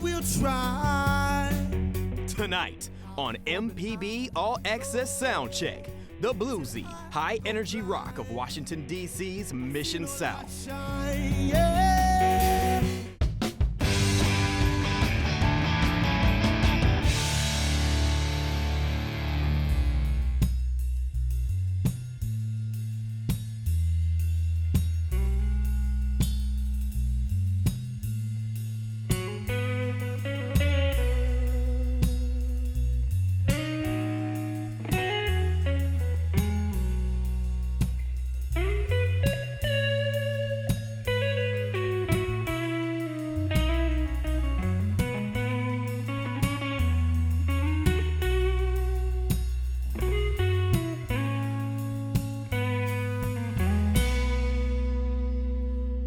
we'll try. Tonight on MPB All Access Soundcheck, the bluesy, high-energy rock of Washington, D.C.'s Mission South. Yeah.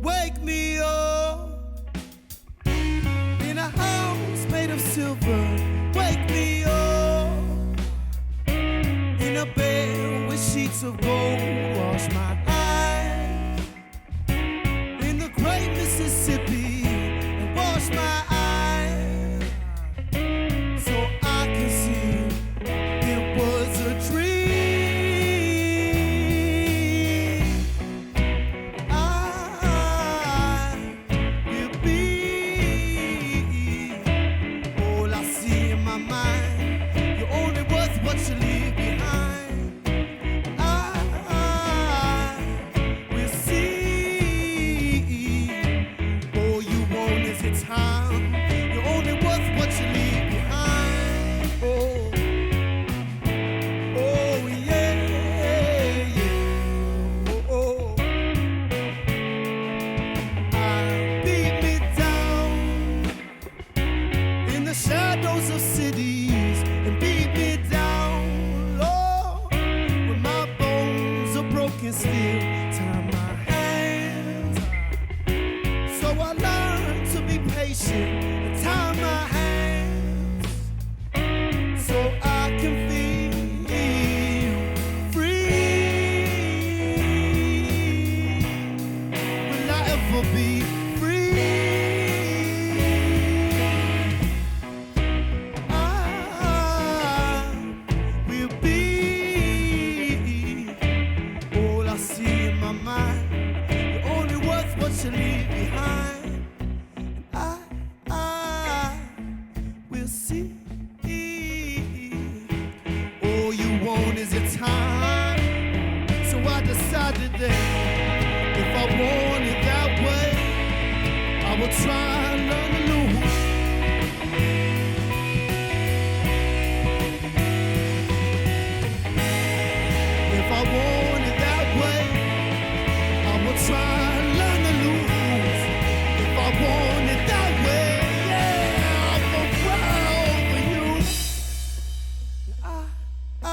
Wake me up in a house made of silver. Wake me up in a bed with sheets of gold. Wash my eyes in the great Mississippi and wash my eyes so I can see it was a dream. Shadows of cities and beat me down, Lord, when my bones are broken still. Tie my hands, so I learned to be patient and tie my hands so I can feel free. Will I ever be free? To leave behind, and I will see. All you want is your time. So I decided that if I want it that way, I will try and learn to lose. If I want it that way, I will try. I want it that way, yeah, I'm gonna cry over you. I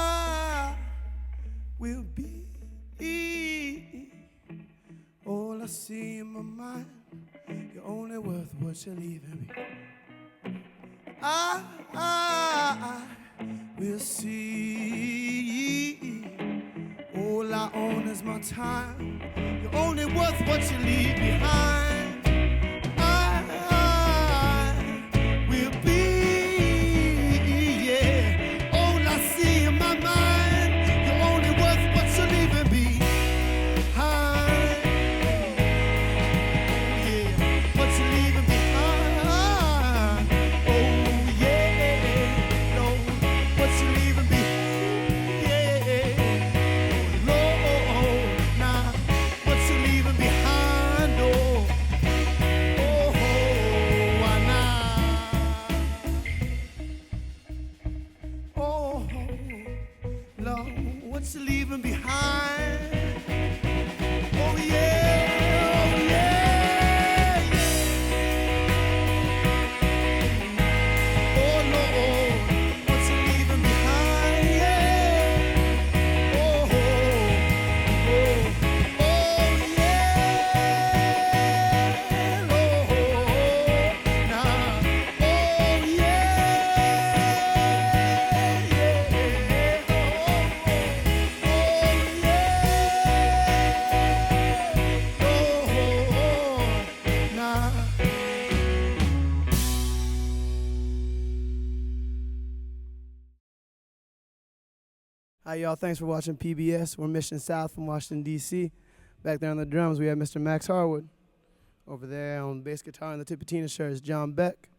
will be all I see in my mind. You're only worth what you're leaving me. I will see. All I own is my time. You're only worth what you leave behind. What you leaving behind? Oh yeah, oh yeah, yeah. Oh Lord, what you leaving behind? Yeah. Oh, oh, oh, yeah, Lord, nah. Oh yeah, yeah. Hi, y'all. Thanks for watching PBS. We're Mission South from Washington, D.C. Back there on the drums, we have Mr. Max Harwood. Over there on bass guitar and the Tipatina shirt is John Beck.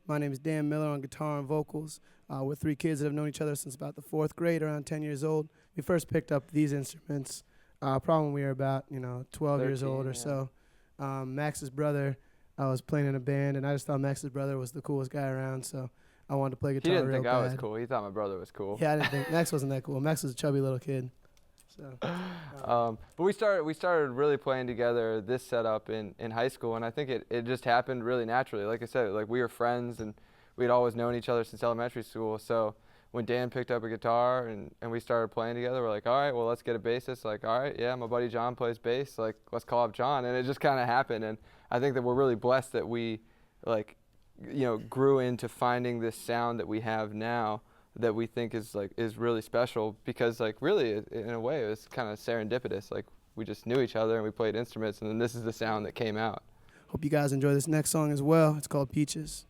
My name is Dan Miller on guitar and vocals. We're three kids that have known each other since about the 4th grade, around 10 years old. We first picked up these instruments probably when we were about 12 years old or so. Max's brother was playing in a band, and I just thought Max's brother was the coolest guy around, so I wanted to play guitar real bad. He didn't think I was cool. He thought my brother was cool. Yeah, I didn't think Max wasn't that cool. Max was a chubby little kid. So, but we started really playing together this setup in high school, and I think it just happened really naturally. Like I said, like we were friends, and we'd always known each other since elementary school. So when Dan picked up a guitar and we started playing together, we're like, all right, well, let's get a bassist. Like, all right, yeah, my buddy John plays bass. Like, let's call up John, and it just kind of happened. And I think that we're really blessed that we grew into finding this sound that we have now that we think is really special, because really in a way it was kind of serendipitous. Like, we just knew each other and we played instruments, and then this is the sound that came out. Hope you guys enjoy this next song as well. It's called Peaches.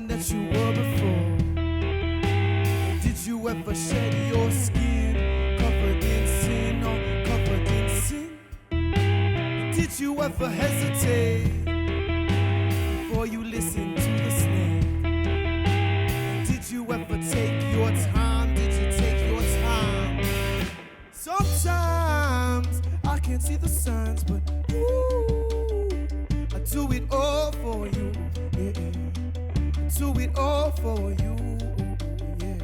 That you were before? Did you ever shed your skin, covered in sin or covered in sin? Did you ever hesitate before you listened to the snake? Did you ever take your time? Did you take your time? Sometimes I can't see the signs, but ooh, I do it all for you. Yeah. Do it all for you, yeah.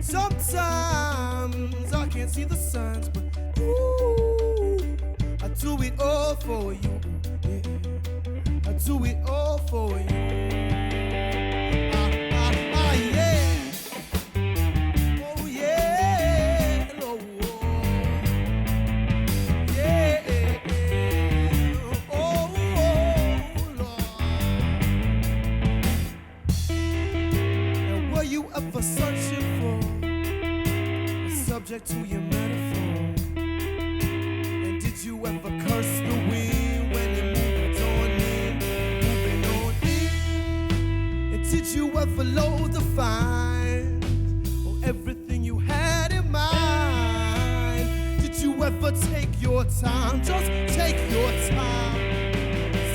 Sometimes I can't see the signs, but ooh, I do it all for you, yeah. I do it all for you. Yeah. Oh yeah, oh, yeah. Oh, Lord. Were you ever searching for a subject to your metaphor? And did you ever curse the wind when it moved on in, moving on in? And did you ever load the fines or everything you had in mind? Did you ever take your time? Just take your time.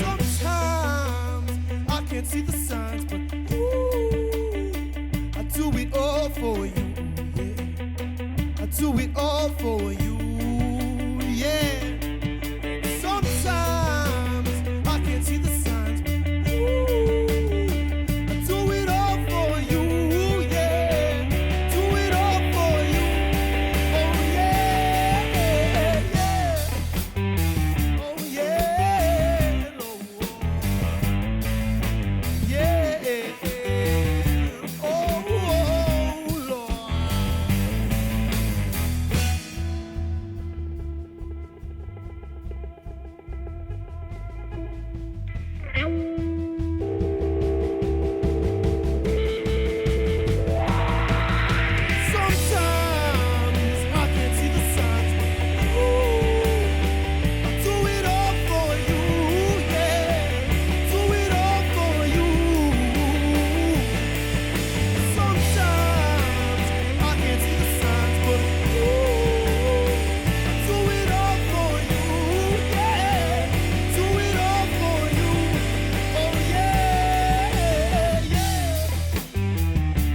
Sometimes I can't see the signs, but do it all for you, yeah. I do it all for you, yeah. Sometimes I can't see the signs, but ooh, I do it all for you, yeah. Do it all for you, oh yeah, yeah. Oh yeah,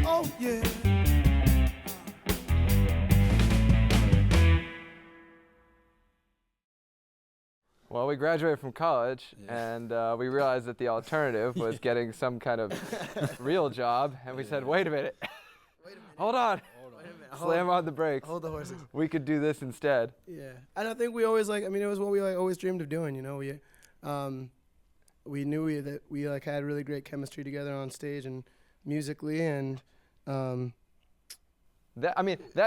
oh, yeah. Well, we graduated from college, and we realized that the alternative was getting some kind of real job, and we said, wait a minute. Hold on. Slam on the brakes. Hold the horses. We could do this instead. Yeah. And I think we always it was what we always dreamed of doing, you know. we knew that we like had really great chemistry together on stage and musically, and that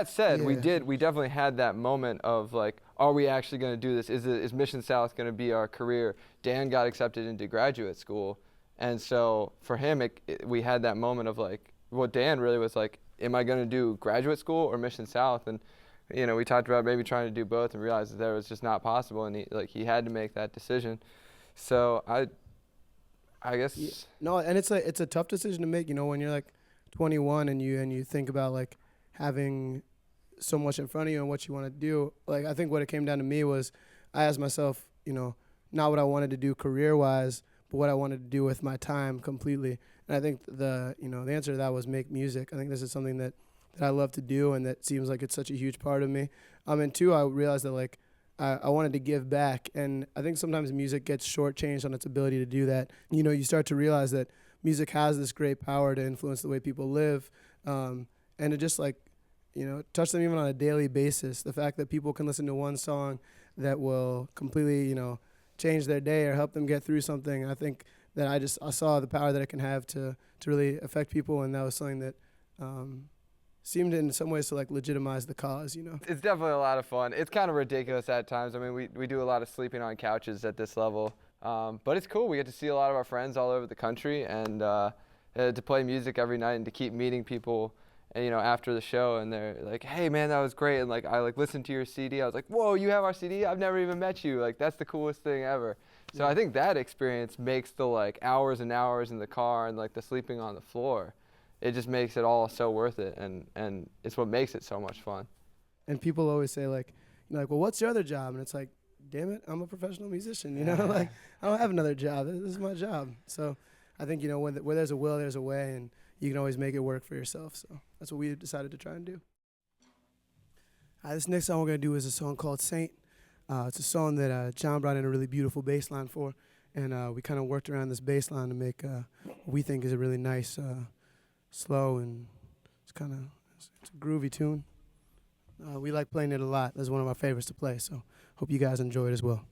said, Yeah. we definitely had that moment of like, are we actually going to do this? Is Mission South going to be our career? Dan got accepted into graduate school, and so for him, we had that moment of like, well, Dan really was like, am I going to do graduate school or Mission South? And we talked about maybe trying to do both and realized that was just not possible, and he had to make that decision. So I guess no, and it's a tough decision to make. When you're like 21 and you think about like having so much in front of you and what you want to do. Like I think what it came down to me was I asked myself, not what I wanted to do career-wise, but what I wanted to do with my time completely. And I think the answer to that was make music. I think this is something that I love to do, and that seems like it's such a huge part of me. And two, I realized that like I wanted to give back, and I think sometimes music gets shortchanged on its ability to do that. You start to realize that music has this great power to influence the way people live, and to just like touch them even on a daily basis. The fact that people can listen to one song that will completely change their day or help them get through something. I think that I saw the power that it can have to really affect people, and that was something that seemed in some ways to like legitimize the cause. It's definitely a lot of fun. It's kind of ridiculous at times. I mean, we do a lot of sleeping on couches at this level, but it's cool. We get to see a lot of our friends all over the country, and to play music every night and to keep meeting people. And, after the show, and they're like, hey, man, that was great. And, like, I, listened to your CD. I was like, whoa, you have our CD? I've never even met you. Like, that's the coolest thing ever. So I think that experience makes the, hours and hours in the car and, the sleeping on the floor. It just makes it all so worth it. And it's what makes it so much fun. And people always say, well, what's your other job? And it's like, damn it, I'm a professional musician, I don't have another job. This is my job. So I think, where there's a will, there's a way, and you can always make it work for yourself. So that's what we decided to try and do. This next song we're going to do is a song called Saint. It's a song that John brought in a really beautiful bass line for, and we kind of worked around this bass line to make what we think is a really nice, slow, and it's a groovy tune. We like playing it a lot. That's one of our favorites to play, so hope you guys enjoy it as well.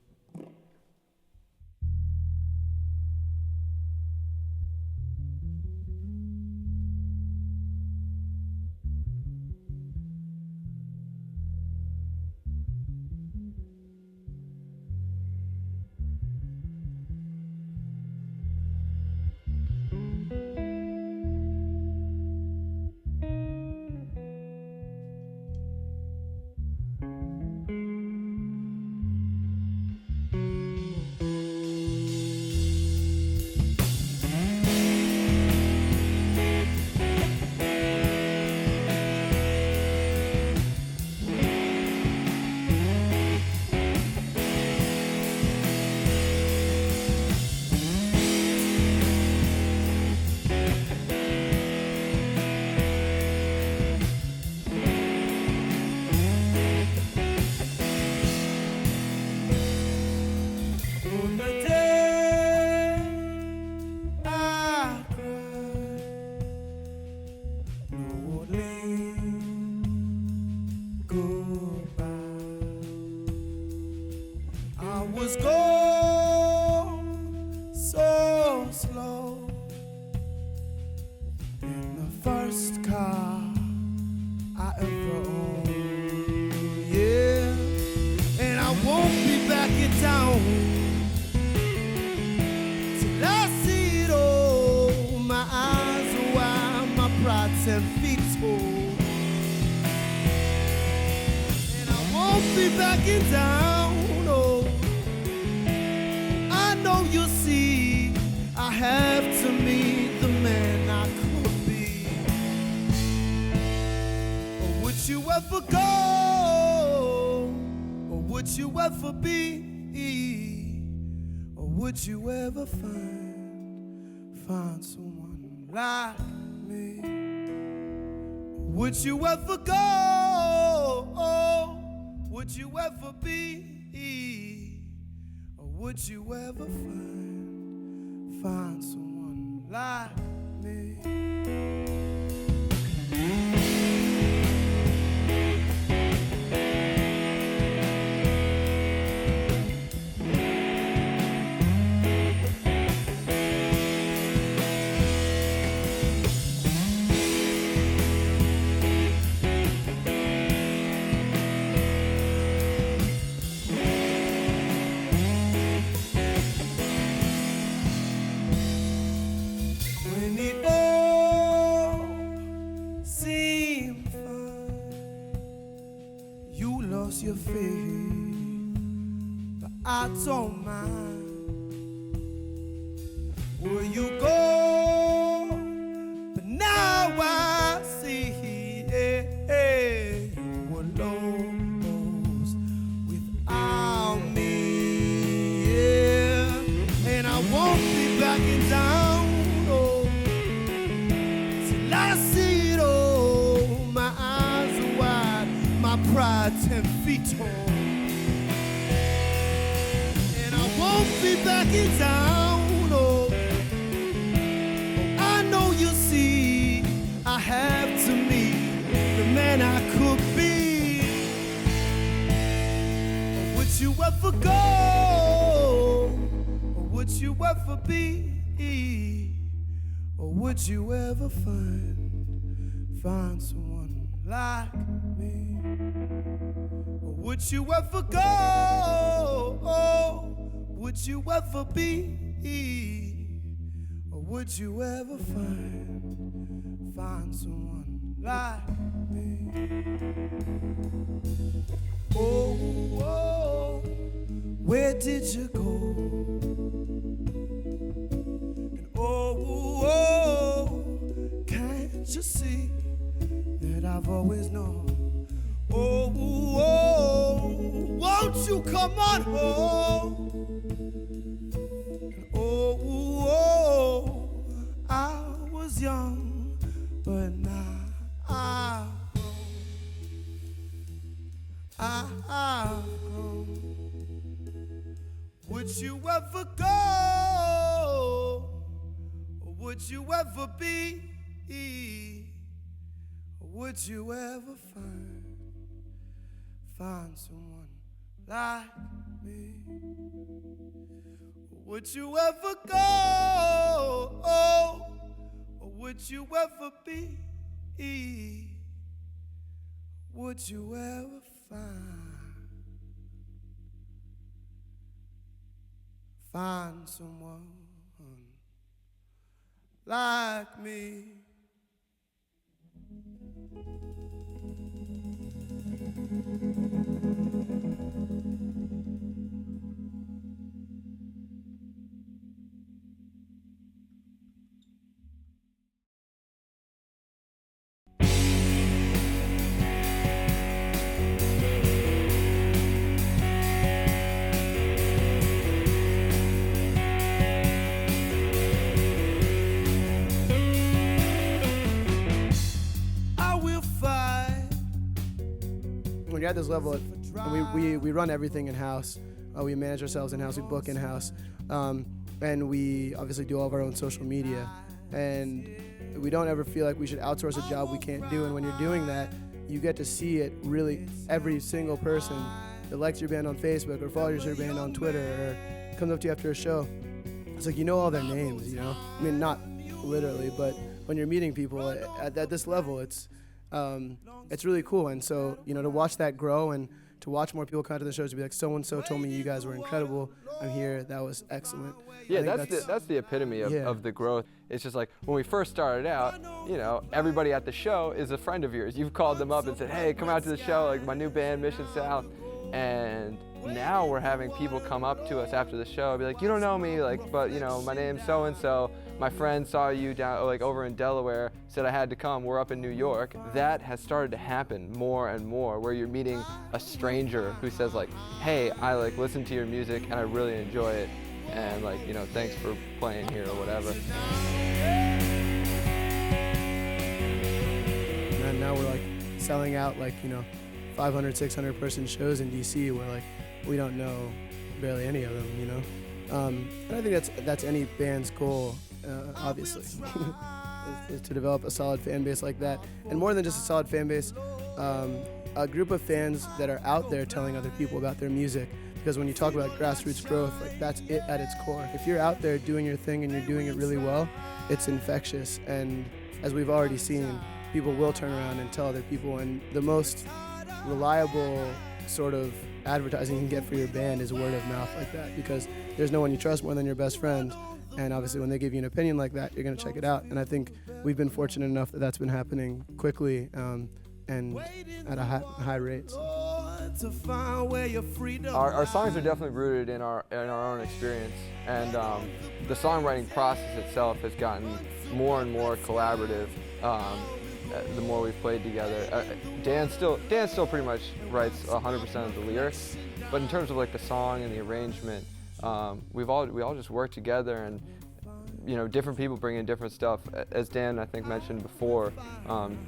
Was going so slow in the first car I ever owned, yeah, and I won't be back in town till I see it all. My eyes are wide, my pride 10 feet tall, and I won't be back in town. You'll see, I have to meet the man I could be. Or would you ever go? Or would you ever be? Or would you ever find someone like me? Or would you ever go? Would you ever be? Would you ever find someone like me? your feet, but I don't mind. Will you go? But now I see, you were lost without me, yeah. And I won't be backing down, oh, till I see it all. My eyes are wide, my pride 10 feet tall, and I won't be backing down, oh. I know you see, I have to meet the man I could be. Or would you ever go? Or would you ever be? Or would you ever find someone like me? Or would you ever go? Would you ever be? Or would you ever find someone like me? Oh, where did you go? And oh, can't you see that I've always known? Oh, won't you come on home? Oh, I was young, but now I've grown. Would you ever go? Or would you ever be? Or would you ever find someone like me? Would you ever go? Or would you ever be? Would you ever find someone like me? When you're at this level, we run everything in-house. We manage ourselves in-house, we book in-house. And we obviously do all of our own social media. And we don't ever feel like we should outsource a job we can't do. And when you're doing that, you get to see it really, every single person that likes your band on Facebook or follows your band on Twitter or comes up to you after a show. It's like, you know all their names, you know? I mean, not literally, but when you're meeting people at this level, it's really cool. And so, you know, to watch that grow and to watch more people come to the shows to be like, so-and-so told me you guys were incredible. I'm here. That was excellent. Yeah, that's the epitome of the growth. It's just like when we first started out, you know, everybody at the show is a friend of yours. You've called them up and said, hey, come out to the show, like my new band, Mission South. And now we're having people come up to us after the show and be like, you don't know me, like, but you know, my name's so-and-so. My friend saw you down, like over in Delaware, said I had to come. We're up in New York. That has started to happen more and more, where you're meeting a stranger who says like, hey, I like listen to your music and I really enjoy it, and like, you know, thanks for playing here or whatever. And now we're like selling out like, you know, 500, 600 person shows in DC where like we don't know barely any of them, you know. And I think that's any band's goal, obviously, is to develop a solid fan base like that. And more than just a solid fan base, a group of fans that are out there telling other people about their music. Because when you talk about grassroots growth, like that's it at its core. If you're out there doing your thing and you're doing it really well, it's infectious. And as we've already seen, people will turn around and tell other people. And the most reliable sort of advertising you can get for your band is word of mouth like that, because there's no one you trust more than your best friend. And obviously when they give you an opinion like that, you're going to check it out. And I think we've been fortunate enough that that's been happening quickly and at a high rate. So. to find where your freedom Our songs are definitely rooted in our own experience, and the songwriting process itself has gotten more and more collaborative the more we've played together. Dan still pretty much writes 100% of the lyrics, but in terms of like the song and the arrangement, we all just work together, and different people bring in different stuff. As Dan, I think, mentioned before,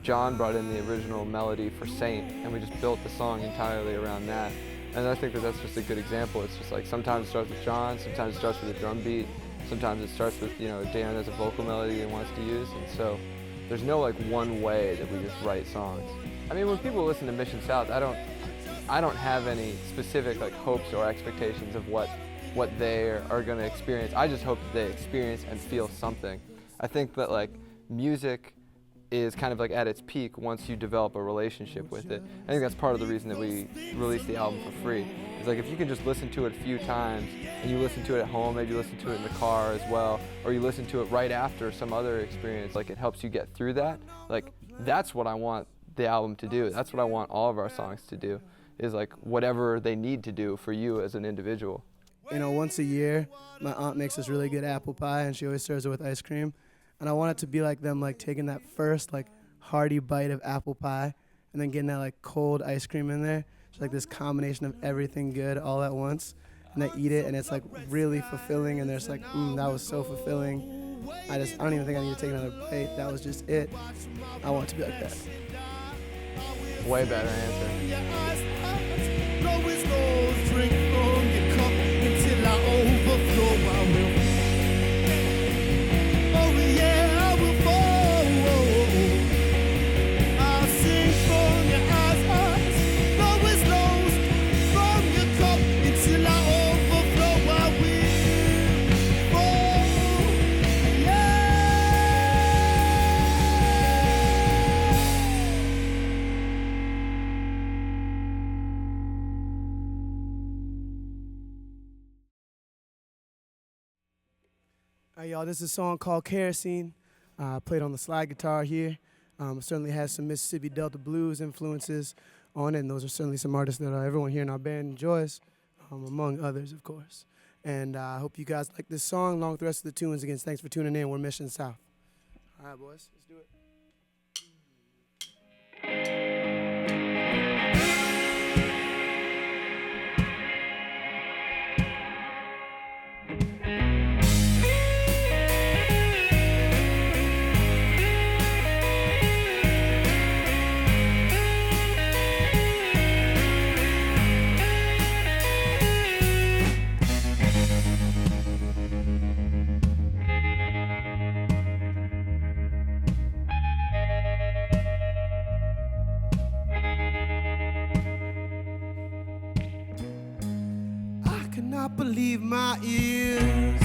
John brought in the original melody for Saint, and we just built the song entirely around that. And I think that that's just a good example. It's just like sometimes it starts with John, sometimes it starts with a drum beat, sometimes it starts with Dan has a vocal melody he wants to use, and so there's no like one way that we just write songs. I mean, when people listen to Mission South, I don't have any specific like hopes or expectations of what they are going to experience. I just hope that they experience and feel something. I think that like music is kind of like at its peak once you develop a relationship with it. I think that's part of the reason that we released the album for free. It's like if you can just listen to it a few times, and you listen to it at home, maybe you listen to it in the car as well, or you listen to it right after some other experience, like it helps you get through that. Like that's what I want the album to do. That's what I want all of our songs to do, is like whatever they need to do for you as an individual. Once a year, my aunt makes this really good apple pie, and she always serves it with ice cream. And I want it to be like them, like taking that first, like hearty bite of apple pie, and then getting that like cold ice cream in there. It's like this combination of everything good all at once, and they eat it, and it's like really fulfilling. And they're just like, that was so fulfilling. I don't even think I need to take another bite. That was just it. I want it to be like that. Way better answer. Drink from your cup until I overflow. I will. Oh yeah, I will fall. I'll sing from your eyes. Flow is lost from your cup until I overflow. I will fall. Yeah. All right, y'all, this is a song called Kerosene. Played on the slide guitar here. Certainly has some Mississippi Delta blues influences on it, and those are certainly some artists that everyone here in our band enjoys, among others, of course. And I hope you guys like this song, along with the rest of the tunes. Again, thanks for tuning in. We're Mission South. All right, boys, let's do it. Cannot believe my ears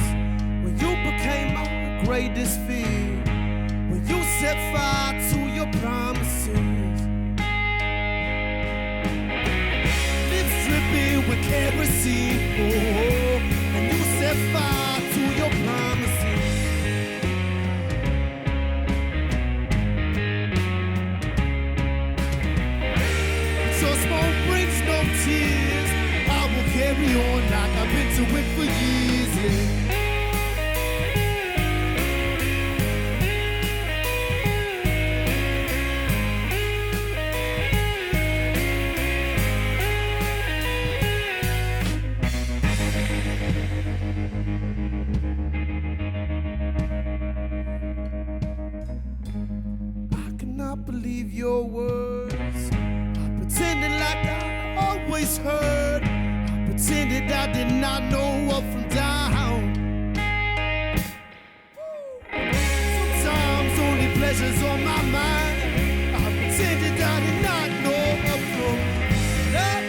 when you became my greatest fear, when you set fire to your promises, lips dripping with kerosene, and you set fire to your promises. So smoke brings no tears. I will carry on like I've been to it for years, yeah. I cannot believe your words. I pretended like I always heard. Pretended I did not know up from down. Sometimes only pleasures on my mind. I pretended I did not know up from down.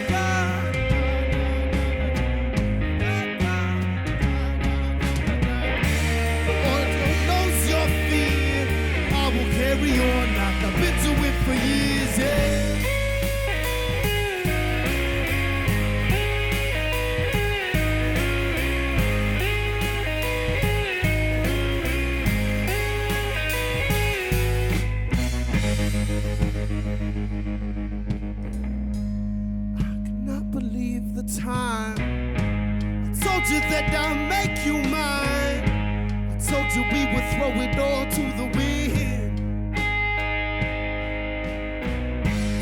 All that knows your fear, I will carry on like I've been to it for years, yeah. that I'll make you mine. I told you we would throw it all to the wind.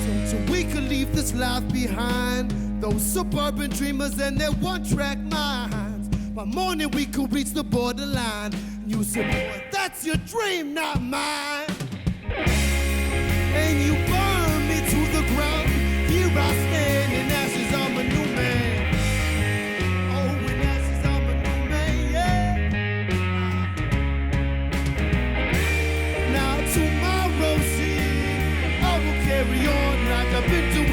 Told you we could leave this life behind. Those suburban dreamers and their one-track minds. By morning we could reach the borderline. You said, boy, that's your dream, not mine. And you burn me to the ground. Here I stand in ashes, I'm a new man. Oh, in ashes, I'm a new man, yeah. Now tomorrow, see, I will carry on like I've been doing.